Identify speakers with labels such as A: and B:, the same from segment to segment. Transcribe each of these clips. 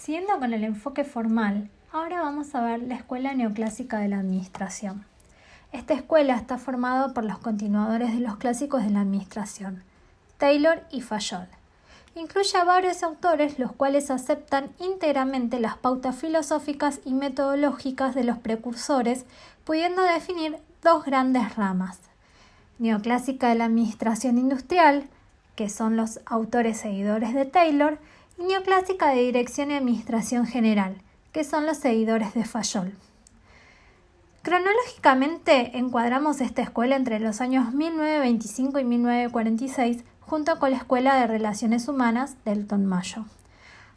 A: Siguiendo con el enfoque formal, ahora vamos a ver la Escuela Neoclásica de la Administración. Esta escuela está formada por los continuadores de los clásicos de la Administración, Taylor y Fayol. Incluye a varios autores los cuales aceptan íntegramente las pautas filosóficas y metodológicas de los precursores, pudiendo definir dos grandes ramas: Neoclásica de la Administración Industrial, que son los autores seguidores de Taylor, y Neoclásica de Dirección y Administración General, que son los seguidores de Fayol. Cronológicamente encuadramos esta escuela entre los años 1925 y 1946, junto con la Escuela de Relaciones Humanas de Elton Mayo,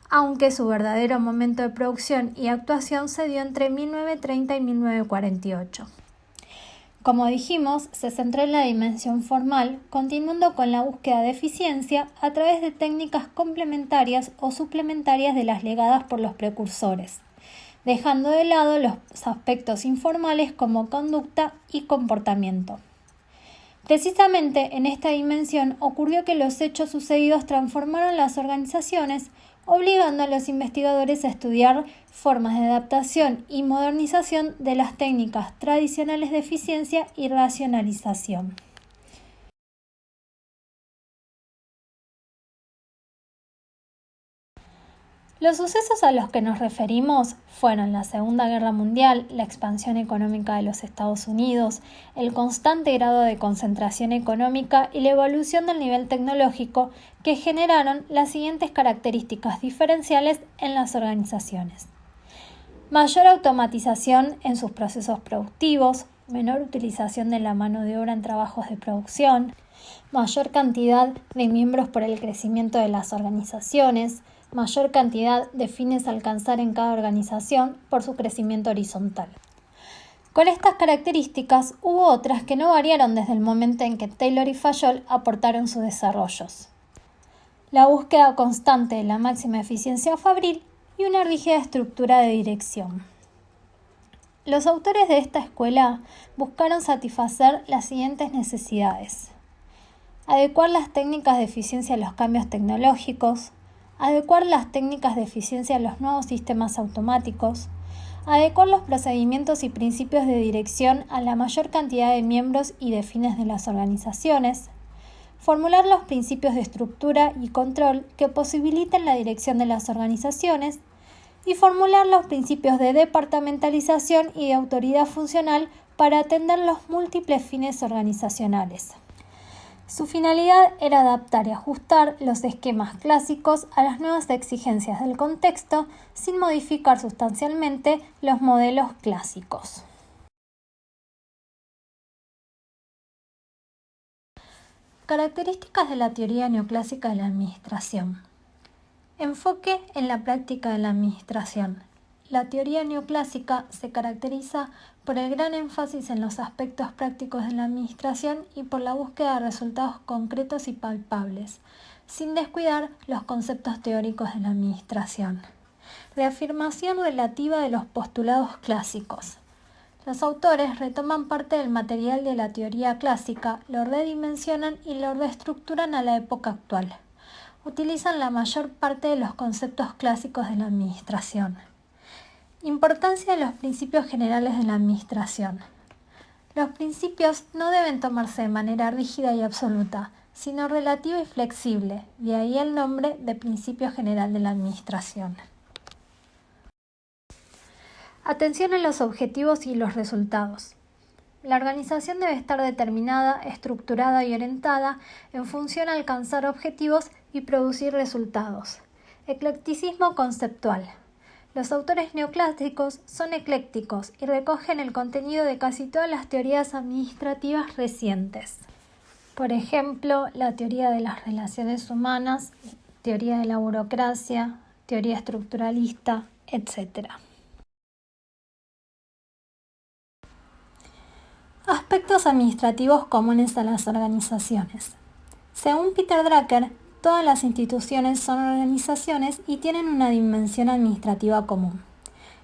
A: aunque su verdadero momento de producción y actuación se dio entre 1930 y 1948. Como dijimos, se centró en la dimensión formal, continuando con la búsqueda de eficiencia a través de técnicas complementarias o suplementarias de las legadas por los precursores, dejando de lado los aspectos informales como conducta y comportamiento. Precisamente en esta dimensión ocurrió que los hechos sucedidos transformaron las organizaciones, obligando a los investigadores a estudiar formas de adaptación y modernización de las técnicas tradicionales de eficiencia y racionalización. Los sucesos a los que nos referimos fueron la Segunda Guerra Mundial, la expansión económica de los Estados Unidos, el constante grado de concentración económica y la evolución del nivel tecnológico que generaron las siguientes características diferenciales en las organizaciones: mayor automatización en sus procesos productivos, menor utilización de la mano de obra en trabajos de producción, mayor cantidad de miembros por el crecimiento de las organizaciones, mayor cantidad de fines a alcanzar en cada organización por su crecimiento horizontal. Con estas características hubo otras que no variaron desde el momento en que Taylor y Fayol aportaron sus desarrollos: la búsqueda constante de la máxima eficiencia fabril y una rígida estructura de dirección. Los autores de esta escuela buscaron satisfacer las siguientes necesidades: adecuar las técnicas de eficiencia a los cambios tecnológicos, adecuar las técnicas de eficiencia a los nuevos sistemas automáticos, adecuar los procedimientos y principios de dirección a la mayor cantidad de miembros y de fines de las organizaciones, formular los principios de estructura y control que posibiliten la dirección de las organizaciones y formular los principios de departamentalización y de autoridad funcional para atender los múltiples fines organizacionales. Su finalidad era adaptar y ajustar los esquemas clásicos a las nuevas exigencias del contexto sin modificar sustancialmente los modelos clásicos. Características de la teoría neoclásica de la administración. Enfoque en la práctica de la administración. La teoría neoclásica se caracteriza por el gran énfasis en los aspectos prácticos de la administración y por la búsqueda de resultados concretos y palpables, sin descuidar los conceptos teóricos de la administración. Reafirmación relativa de los postulados clásicos. Los autores retoman parte del material de la teoría clásica, lo redimensionan y lo reestructuran a la época actual. Utilizan la mayor parte de los conceptos clásicos de la administración. Importancia de los principios generales de la administración. Los principios no deben tomarse de manera rígida y absoluta, sino relativa y flexible, de ahí el nombre de principio general de la administración. Atención a los objetivos y los resultados. La organización debe estar determinada, estructurada y orientada en función a alcanzar objetivos y producir resultados. Eclecticismo conceptual. Los autores neoclásicos son eclécticos y recogen el contenido de casi todas las teorías administrativas recientes. Por ejemplo, la teoría de las relaciones humanas, teoría de la burocracia, teoría estructuralista, etc. Aspectos administrativos comunes a las organizaciones. Según Peter Drucker, todas las instituciones son organizaciones y tienen una dimensión administrativa común,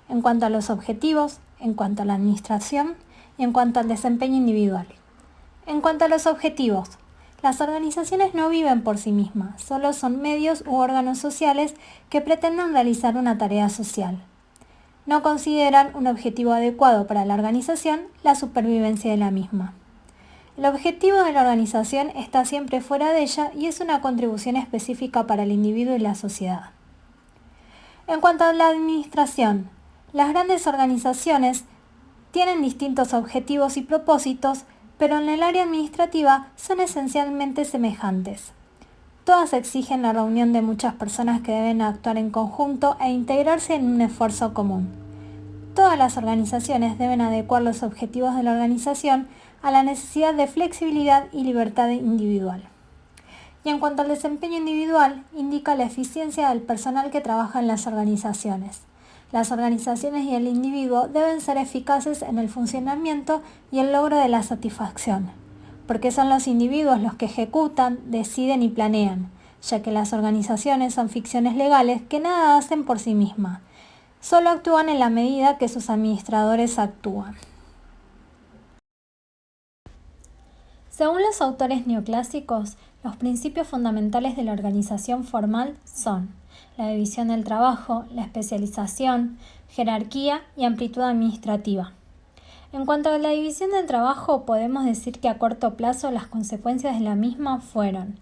A: en cuanto a los objetivos, en cuanto a la administración y en cuanto al desempeño individual. En cuanto a los objetivos, Las organizaciones no viven por sí mismas, solo son medios u órganos sociales que pretenden realizar una tarea social. No consideran un objetivo adecuado para la organización la supervivencia de la misma. El objetivo de la organización está siempre fuera de ella y es una contribución específica para el individuo y la sociedad. En cuanto a la administración, las grandes organizaciones tienen distintos objetivos y propósitos, pero en el área administrativa son esencialmente semejantes. Todas exigen la reunión de muchas personas que deben actuar en conjunto e integrarse en un esfuerzo común. Todas las organizaciones deben adecuar los objetivos de la organización a la necesidad de flexibilidad y libertad individual. Y en cuanto al desempeño individual, indica la eficiencia del personal que trabaja en las organizaciones. Las organizaciones y el individuo deben ser eficaces en el funcionamiento y el logro de la satisfacción, porque son los individuos los que ejecutan, deciden y planean, ya que las organizaciones son ficciones legales que nada hacen por sí mismas, solo actúan en la medida que sus administradores actúan. Según los autores neoclásicos, los principios fundamentales de la organización formal son la división del trabajo, la especialización, jerarquía y amplitud administrativa. En cuanto a la división del trabajo, podemos decir que a corto plazo las consecuencias de la misma fueron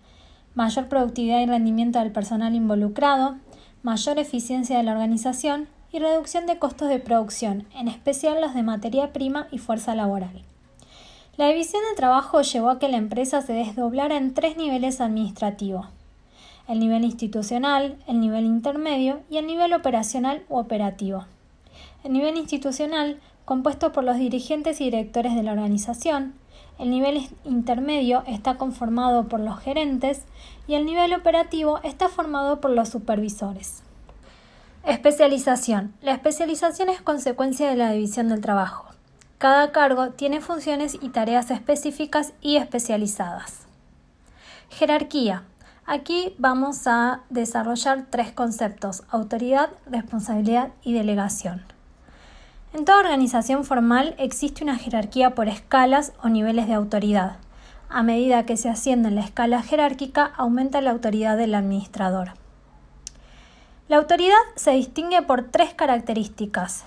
A: mayor productividad y rendimiento del personal involucrado, mayor eficiencia de la organización y reducción de costos de producción, en especial los de materia prima y fuerza laboral. La división del trabajo llevó a que la empresa se desdoblara en 3 niveles administrativos: el nivel institucional, el nivel intermedio y el nivel operacional u operativo. El nivel institucional, compuesto por los dirigentes y directores de la organización, el nivel intermedio está conformado por los gerentes y el nivel operativo está formado por los supervisores. Especialización. La especialización es consecuencia de la división del trabajo. Cada cargo tiene funciones y tareas específicas y especializadas. Jerarquía. Aquí vamos a desarrollar 3 conceptos: autoridad, responsabilidad y delegación. En toda organización formal existe una jerarquía por escalas o niveles de autoridad. A medida que se asciende en la escala jerárquica, aumenta la autoridad del administrador. La autoridad se distingue por 3 características.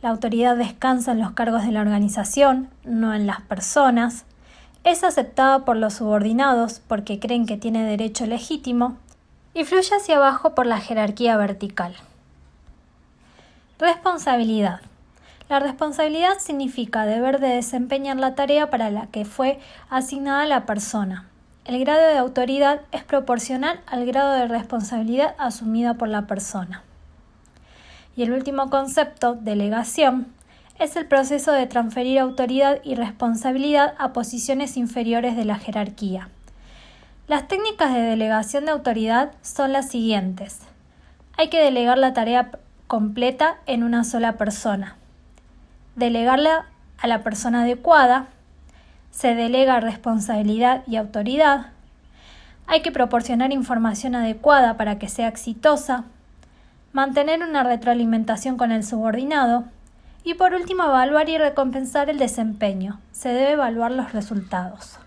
A: La autoridad descansa en los cargos de la organización, no en las personas. Es aceptada por los subordinados porque creen que tiene derecho legítimo y fluye hacia abajo por la jerarquía vertical. Responsabilidad. La responsabilidad significa deber de desempeñar la tarea para la que fue asignada la persona. El grado de autoridad es proporcional al grado de responsabilidad asumida por la persona. Y el último concepto, delegación, es el proceso de transferir autoridad y responsabilidad a posiciones inferiores de la jerarquía. Las técnicas de delegación de autoridad son las siguientes. Hay que delegar la tarea completa en una sola persona. Delegarla a la persona adecuada. Se delega responsabilidad y autoridad. Hay que proporcionar información adecuada para que sea exitosa. Mantener una retroalimentación con el subordinado. Y por último, evaluar y recompensar el desempeño. Se debe evaluar los resultados.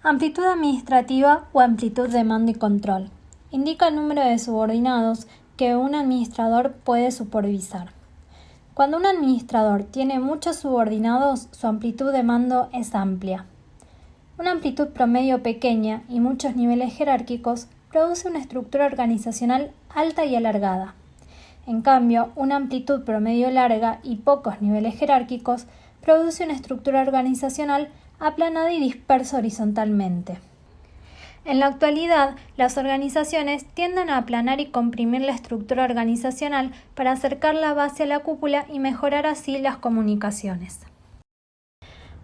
A: Amplitud administrativa o amplitud de mando y control. Indica el número de subordinados que un administrador puede supervisar. Cuando un administrador tiene muchos subordinados, su amplitud de mando es amplia. Una amplitud promedio pequeña y muchos niveles jerárquicos produce una estructura organizacional alta y alargada. En cambio, una amplitud promedio larga y pocos niveles jerárquicos produce una estructura organizacional aplanada y dispersa horizontalmente. En la actualidad, las organizaciones tienden a aplanar y comprimir la estructura organizacional para acercar la base a la cúpula y mejorar así las comunicaciones.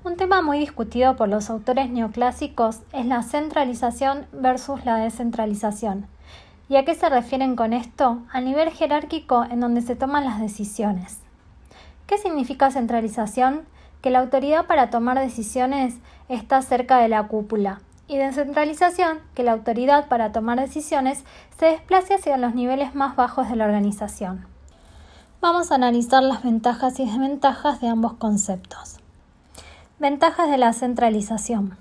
A: Un tema muy discutido por los autores neoclásicos es la centralización versus la descentralización. ¿Y a qué se refieren con esto? Al nivel jerárquico en donde se toman las decisiones. ¿Qué significa centralización? Que la autoridad para tomar decisiones está cerca de la cúpula. Y descentralización, que la autoridad para tomar decisiones se desplace hacia los niveles más bajos de la organización. Vamos a analizar las ventajas y desventajas de ambos conceptos. Ventajas de la centralización.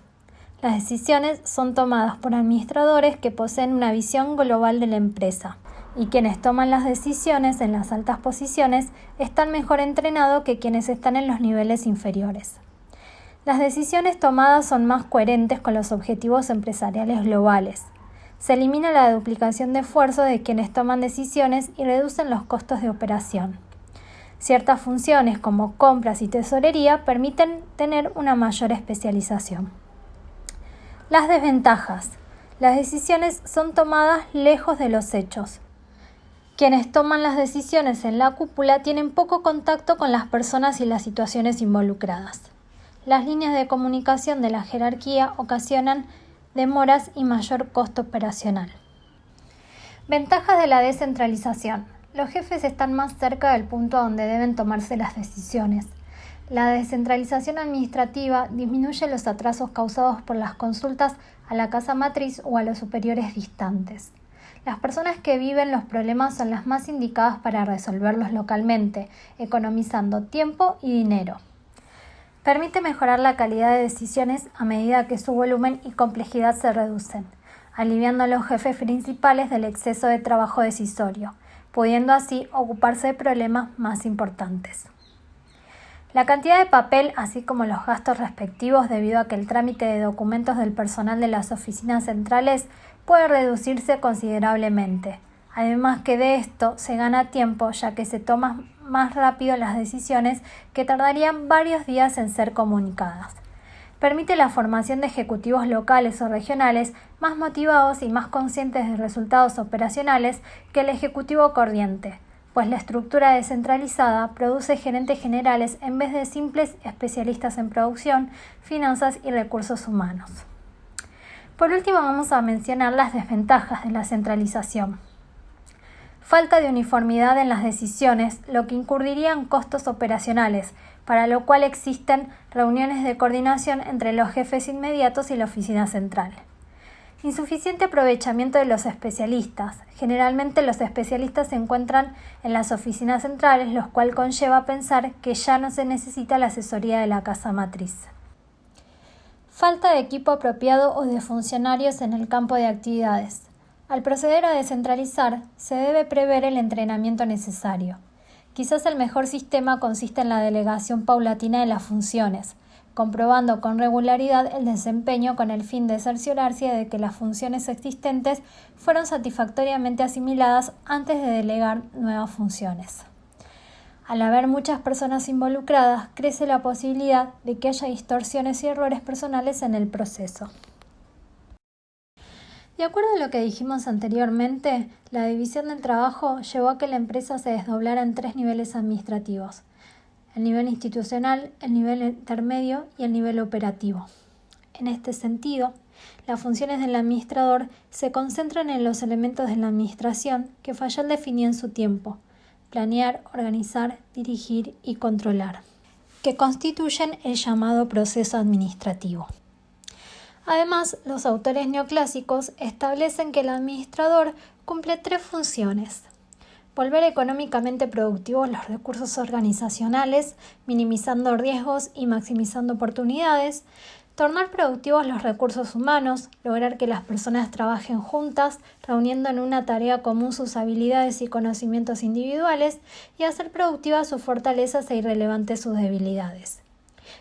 A: Las decisiones son tomadas por administradores que poseen una visión global de la empresa, y quienes toman las decisiones en las altas posiciones están mejor entrenados que quienes están en los niveles inferiores. Las decisiones tomadas son más coherentes con los objetivos empresariales globales. Se elimina la duplicación de esfuerzo de quienes toman decisiones y reducen los costos de operación. Ciertas funciones como compras y tesorería permiten tener una mayor especialización. Las desventajas. Las decisiones son tomadas lejos de los hechos. Quienes toman las decisiones en la cúpula tienen poco contacto con las personas y las situaciones involucradas. Las líneas de comunicación de la jerarquía ocasionan demoras y mayor costo operacional. Ventajas de la descentralización. Los jefes están más cerca del punto donde deben tomarse las decisiones. La descentralización administrativa disminuye los atrasos causados por las consultas a la casa matriz o a los superiores distantes. Las personas que viven los problemas son las más indicadas para resolverlos localmente, economizando tiempo y dinero. Permite mejorar la calidad de decisiones a medida que su volumen y complejidad se reducen, aliviando a los jefes principales del exceso de trabajo decisorio, pudiendo así ocuparse de problemas más importantes. La cantidad de papel, así como los gastos respectivos debido a que el trámite de documentos del personal de las oficinas centrales puede reducirse considerablemente. Además que de esto se gana tiempo ya que se toman más rápido las decisiones que tardarían varios días en ser comunicadas. Permite la formación de ejecutivos locales o regionales más motivados y más conscientes de resultados operacionales que el ejecutivo corriente, pues la estructura descentralizada produce gerentes generales en vez de simples especialistas en producción, finanzas y recursos humanos. Por último, vamos a mencionar las desventajas de la centralización. Falta de uniformidad en las decisiones, lo que incurriría en costos operacionales, para lo cual existen reuniones de coordinación entre los jefes inmediatos y la oficina central. Insuficiente aprovechamiento de los especialistas. Generalmente los especialistas se encuentran en las oficinas centrales, lo cual conlleva pensar que ya no se necesita la asesoría de la casa matriz. Falta de equipo apropiado o de funcionarios en el campo de actividades. Al proceder a descentralizar, se debe prever el entrenamiento necesario. Quizás el mejor sistema consiste en la delegación paulatina de las funciones, comprobando con regularidad el desempeño con el fin de cerciorarse de que las funciones existentes fueron satisfactoriamente asimiladas antes de delegar nuevas funciones. Al haber muchas personas involucradas, crece la posibilidad de que haya distorsiones y errores personales en el proceso. De acuerdo a lo que dijimos anteriormente, la división del trabajo llevó a que la empresa se desdoblara en 3 niveles administrativos: el nivel institucional, el nivel intermedio y el nivel operativo. En este sentido, las funciones del administrador se concentran en los elementos de la administración que Fayol definió en su tiempo: planear, organizar, dirigir y controlar, que constituyen el llamado proceso administrativo. Además, los autores neoclásicos establecen que el administrador cumple 3 funciones: volver económicamente productivos los recursos organizacionales, minimizando riesgos y maximizando oportunidades; tornar productivos los recursos humanos, lograr que las personas trabajen juntas, reuniendo en una tarea común sus habilidades y conocimientos individuales; y hacer productivas sus fortalezas e irrelevantes sus debilidades.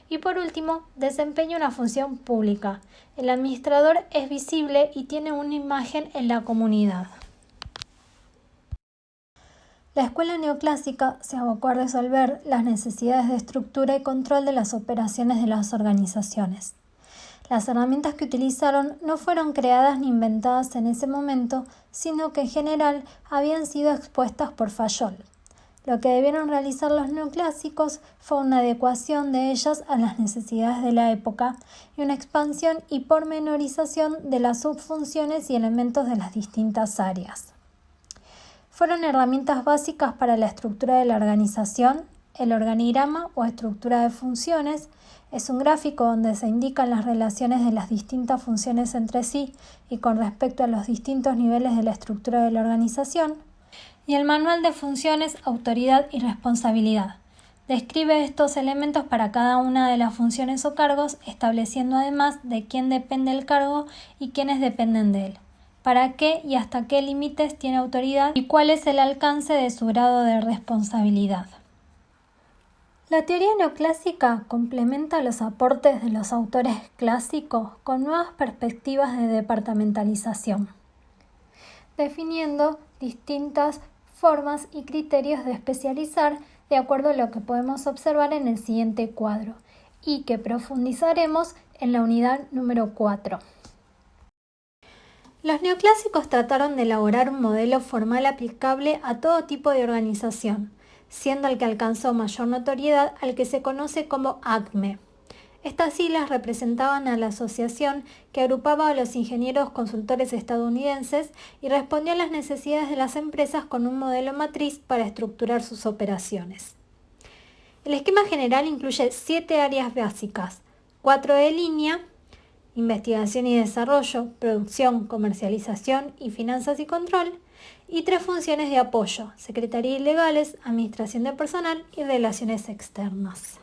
A: Y por último, desempeña una función pública. El administrador es visible y tiene una imagen en la comunidad. La escuela neoclásica se abocó a resolver las necesidades de estructura y control de las operaciones de las organizaciones. Las herramientas que utilizaron no fueron creadas ni inventadas en ese momento, sino que en general habían sido expuestas por Fayol. Lo que debieron realizar los neoclásicos fue una adecuación de ellas a las necesidades de la época y una expansión y pormenorización de las subfunciones y elementos de las distintas áreas. Fueron herramientas básicas para la estructura de la organización. El organigrama o estructura de funciones es un gráfico donde se indican las relaciones de las distintas funciones entre sí y con respecto a los distintos niveles de la estructura de la organización. Y el manual de funciones, autoridad y responsabilidad. Describe estos elementos para cada una de las funciones o cargos, estableciendo además de quién depende el cargo y quiénes dependen de él, para qué y hasta qué límites tiene autoridad y cuál es el alcance de su grado de responsabilidad. La teoría neoclásica complementa los aportes de los autores clásicos con nuevas perspectivas de departamentalización, definiendo distintas formas y criterios de especializar de acuerdo a lo que podemos observar en el siguiente cuadro y que profundizaremos en la unidad número 4. Los neoclásicos trataron de elaborar un modelo formal aplicable a todo tipo de organización, siendo el que alcanzó mayor notoriedad al que se conoce como ACME. Estas siglas representaban a la asociación que agrupaba a los ingenieros consultores estadounidenses y respondía a las necesidades de las empresas con un modelo matriz para estructurar sus operaciones. El esquema general incluye 7 áreas básicas, 4 de línea, investigación y desarrollo, producción, comercialización y finanzas y control, y 3 funciones de apoyo, secretaría y legales, administración de personal y relaciones externas.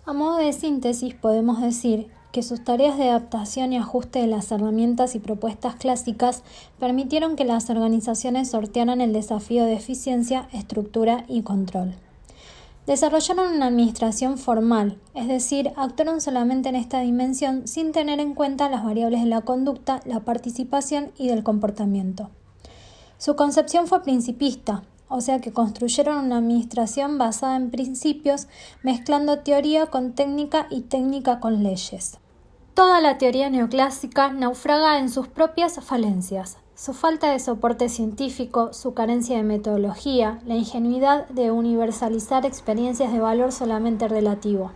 A: A modo de síntesis, podemos decir que sus tareas de adaptación y ajuste de las herramientas y propuestas clásicas permitieron que las organizaciones sortearan el desafío de eficiencia, estructura y control. Desarrollaron una administración formal, es decir, actuaron solamente en esta dimensión sin tener en cuenta las variables de la conducta, la participación y del comportamiento. Su concepción fue principista, o sea que construyeron una administración basada en principios, mezclando teoría con técnica y técnica con leyes. Toda la teoría neoclásica naufraga en sus propias falencias. Su falta de soporte científico, su carencia de metodología, la ingenuidad de universalizar experiencias de valor solamente relativo.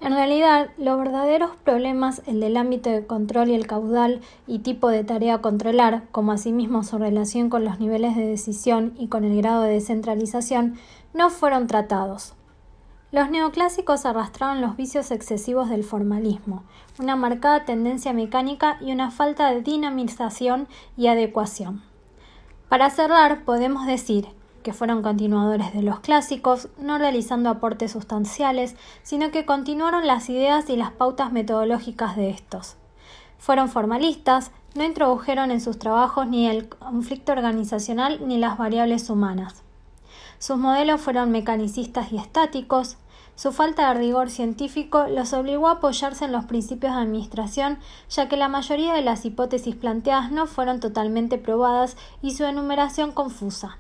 A: En realidad, los verdaderos problemas, el del ámbito de control y el caudal y tipo de tarea a controlar, como asimismo su relación con los niveles de decisión y con el grado de descentralización, no fueron tratados. Los neoclásicos arrastraron los vicios excesivos del formalismo, una marcada tendencia mecánica y una falta de dinamización y adecuación. Para cerrar, podemos decir que fueron continuadores de los clásicos, no realizando aportes sustanciales, sino que continuaron las ideas y las pautas metodológicas de estos. Fueron formalistas, no introdujeron en sus trabajos ni el conflicto organizacional ni las variables humanas. Sus modelos fueron mecanicistas y estáticos. Su falta de rigor científico los obligó a apoyarse en los principios de administración, ya que la mayoría de las hipótesis planteadas no fueron totalmente probadas y su enumeración confusa.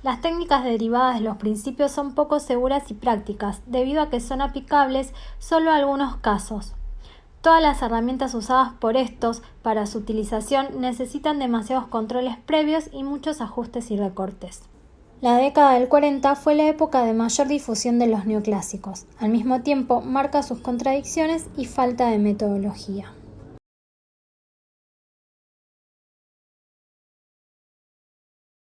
A: Las técnicas derivadas de los principios son poco seguras y prácticas, debido a que son aplicables solo a algunos casos. Todas las herramientas usadas por estos para su utilización necesitan demasiados controles previos y muchos ajustes y recortes. La década del 40 fue la época de mayor difusión de los neoclásicos. Al mismo tiempo, marca sus contradicciones y falta de metodología.